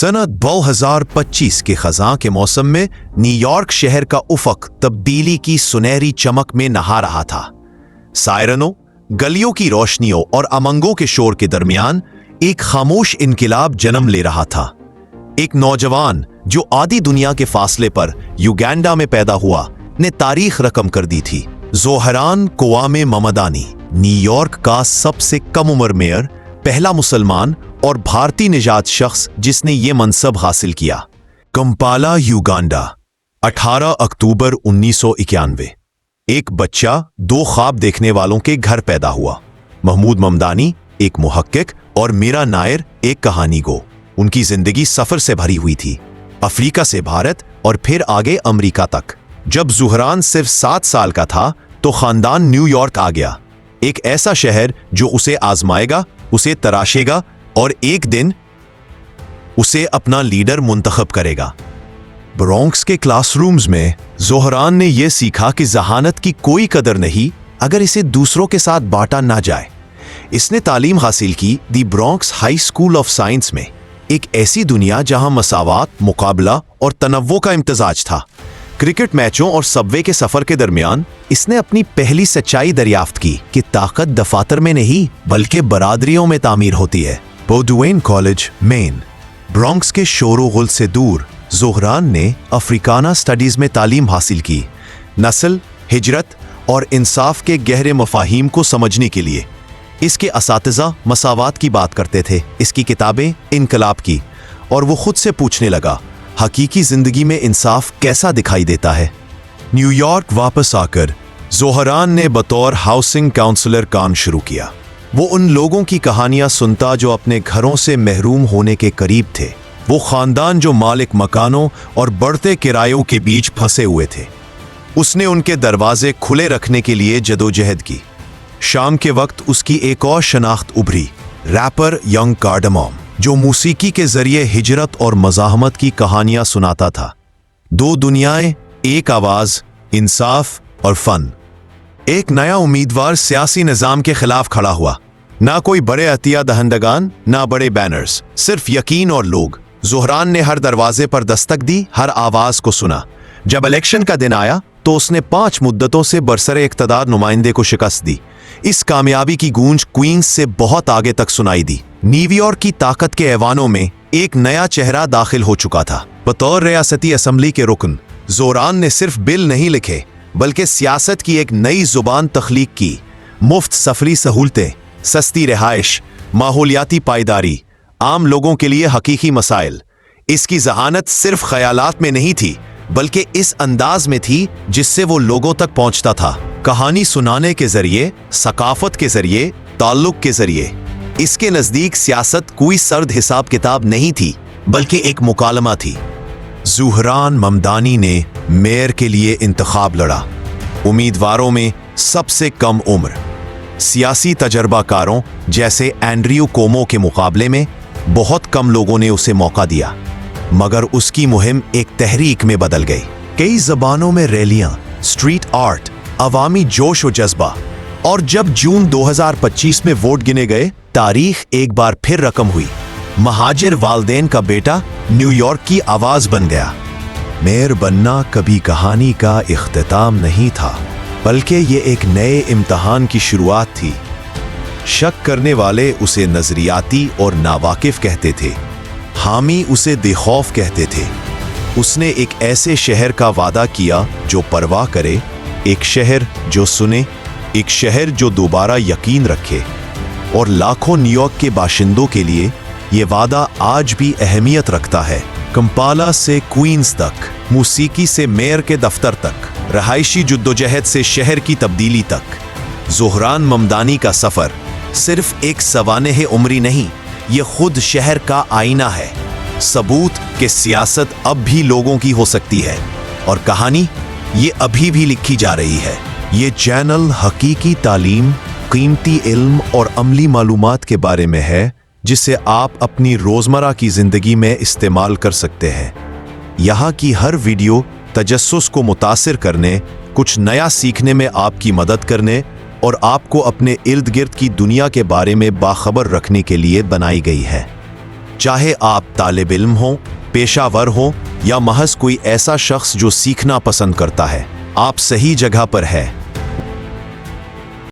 सनत 2025 के खज़ां के मौसम में न्यूयॉर्क शहर का उफ़क़ तब्दीली की सुनहरी चमक में नहा रहा था। सायरनों, गलियों की रोशनियों और अमंगों के शोर के दरमियान एक खामोश इनकिलाब जन्म ले रहा था। एक नौजवान जो आधी दुनिया के फासले पर युगांडा में पैदा हुआ ने तारीख रकम कर दी थी। ज़ोहरान क्वामे ममदानी, न्यूयॉर्क का सबसे कम उम्र मेयर, पहला मुसलमान और भारतीय निजात शख्स जिसने ये मनसब हासिल किया। कंपाला, युगांडा, 18 अक्टूबर 1991। एक बच्चा दो ख्वाब देखने वालों के घर पैदा हुआ। महमूद ममदानी एक मुहक्किक और मीरा नायर एक कहानी गो। उनकी जिंदगी सफर से भरी हुई थी, अफ्रीका से भारत और फिर आगे अमेरिका तक। जब ज़ोहरान सिर्फ 7 साल का था तो खानदान न्यूयॉर्क आ गया, एक ऐसा शहर जो उसे आजमाएगा, उसे तराशेगा और एक दिन उसे अपना लीडर मुंतखब करेगा। ब्रोंक्स के क्लासरूम्स में ज़ोहरान ने यह सीखा कि जहानत की कोई कदर नहीं अगर इसे दूसरों के साथ बांटा ना जाए। इसने तालीम हासिल की the Bronx high school of science में, एक ऐसी दुनिया जहां मसावात, मुकाबला और तनव्वो का इम्तजाज था। क्रिकेट मैचों और सबवे के सफर के दरमियान इसने अपनी पहली सच्चाई दरियाफ्त की कि ताकत दफातर में नहीं बल्कि बरादरियों में तामीर होती है। बोडुएन कॉलेज, मेन, ब्रोंक्स के शोर गुल से दूर, ज़ोहरान ने अफ्रीकाना स्टडीज में तालीम हासिल की। नस्ल, हिजरत और इंसाफ के गहरे मफाहीम को समझने के लिए इसके असातिज़ा मसावात की बात करते थे। इसकी किताबें इनकलाब की और वो खुद से पूछने लगा, हकीकी जिंदगी में इंसाफ कैसा दिखाई देता है। न्यूयॉर्क वापस आकर ज़ोहरान ने बतौर हाउसिंग काउंसलर काम शुरू किया। वो उन लोगों की कहानियां सुनता जो अपने घरों से महरूम होने के करीब थे, वो खानदान जो मालिक मकानों और बढ़ते किरायों के बीच फंसे हुए थे। उसने उनके दरवाजे खुले रखने के लिए जदोजहद की। शाम के वक्त उसकी एक और शनाख्त उभरी, रैपर यंग कार्डमॉम, जो मौसीकी के जरिए हिजरत और मज़ाहमत की कहानियां सुनाता था। दो दुनियाएं, एक आवाज, इंसाफ और फन। एक नया उम्मीदवार सियासी निज़ाम के खिलाफ खड़ा हुआ। ना कोई बड़े अतिया दहंदगान, ना बड़े बैनर्स, सिर्फ यकीन और लोग। ज़ोहरान ने हर दरवाजे पर दस्तक दी, हर आवाज को सुना। जब इलेक्शन का दिन आया तो उसने 5 मुद्दतों से बरसरे इक़्तिदार नुमाइंदे को शिकस्त दी। इस कामयाबी की गूंज क्वींस से बहुत आगे तक सुनाई दी। न्यूयॉर्क की ताकत के ऐवानों में एक नया चेहरा दाखिल हो चुका था। बतौर रियासती असम्बली के रुकन, ज़ोहरान ने सिर्फ बिल नहीं लिखे बल्कि सियासत की एक नई जुबान तख्लीक की। मुफ्त सफरी सहूलतें, सस्ती रिहाइश, माहौलियाती पायदारी, आम लोगों के लिए हकीकी मसाइल। इसकी जहानत सिर्फ ख्यालात में नहीं थी बल्कि इस अंदाज में थी जिससे वो लोगों तक पहुंचता था। कहानी सुनाने के जरिए, सकाफत के जरिए, ताल्लुक के जरिए। इसके नजदीक सियासत कोई सर्द हिसाब किताब नहीं थी बल्कि एक मुकालमा थी। ज़ोहरान ममदानी ने मेयर के लिए इंतखाब लड़ा। उम्मीदवारों में सबसे कम उम्र, सियासी तजर्बाकारों जैसे एंड्रयू कोमो के मुकाबले में बहुत कम लोगों ने उसे मौका दिया, मगर उसकी मुहिम एक तहरीक में बदल गई। कई ज़बानों में रैलियां, स्ट्रीट आर्ट, अवामी जोश और जज्बा। और जब जून 2025 में वोट गिने गए, तारीख एक बार फिर रकम हुई। महाजिर वालदेन का बेटा न्यूयॉर्क की आवाज बन गया। मेयर बनना कभी कहानी का इख्तिताम नहीं था बल्कि ये एक नए इम्तहान की शुरुआत थी। शक करने वाले उसे नजरियाती और नावाकिफ कहते थे, हामी उसे बेखौफ कहते थे। उसने एक ऐसे शहर का वादा किया जो परवाह करे, एक शहर जो सुने, एक शहर जो दोबारा यकीन रखे। और लाखों न्यूयॉर्क के बाशिंदों के लिए ये वादा आज भी अहमियत रखता है। कंपाला से क्वींस तक, मौसीकी से मेयर के दफ्तर तक, रहायशी जुद्दोजहद से शहर की तब्दीली तक, ज़ोहरान ममदानी का सफ़र सिर्फ एक सवानेह उम्री नहीं, ये खुद शहर का आईना है। सबूत कि सियासत अब भी लोगों की हो सकती है और कहानी ये अभी भी लिखी जा रही है। ये चैनल हकीकी तालीम, कीमती इल्म और अमली मालूमात के बारे में है जिसे आप अपनी रोज़मर्रा की ज़िंदगी में इस्तेमाल कर सकते हैं। यहाँ की हर वीडियो तजस्सुस को मुतासिर करने, कुछ नया सीखने में आपकी मदद करने और आपको अपने इर्द गिर्द की दुनिया के बारे में बाखबर रखने के लिए बनाई गई है। چاہے آپ طالب علم ہوں، پیشہ ور ہوں یا محض کوئی ایسا شخص جو سیکھنا پسند کرتا ہے، آپ صحیح جگہ پر ہے۔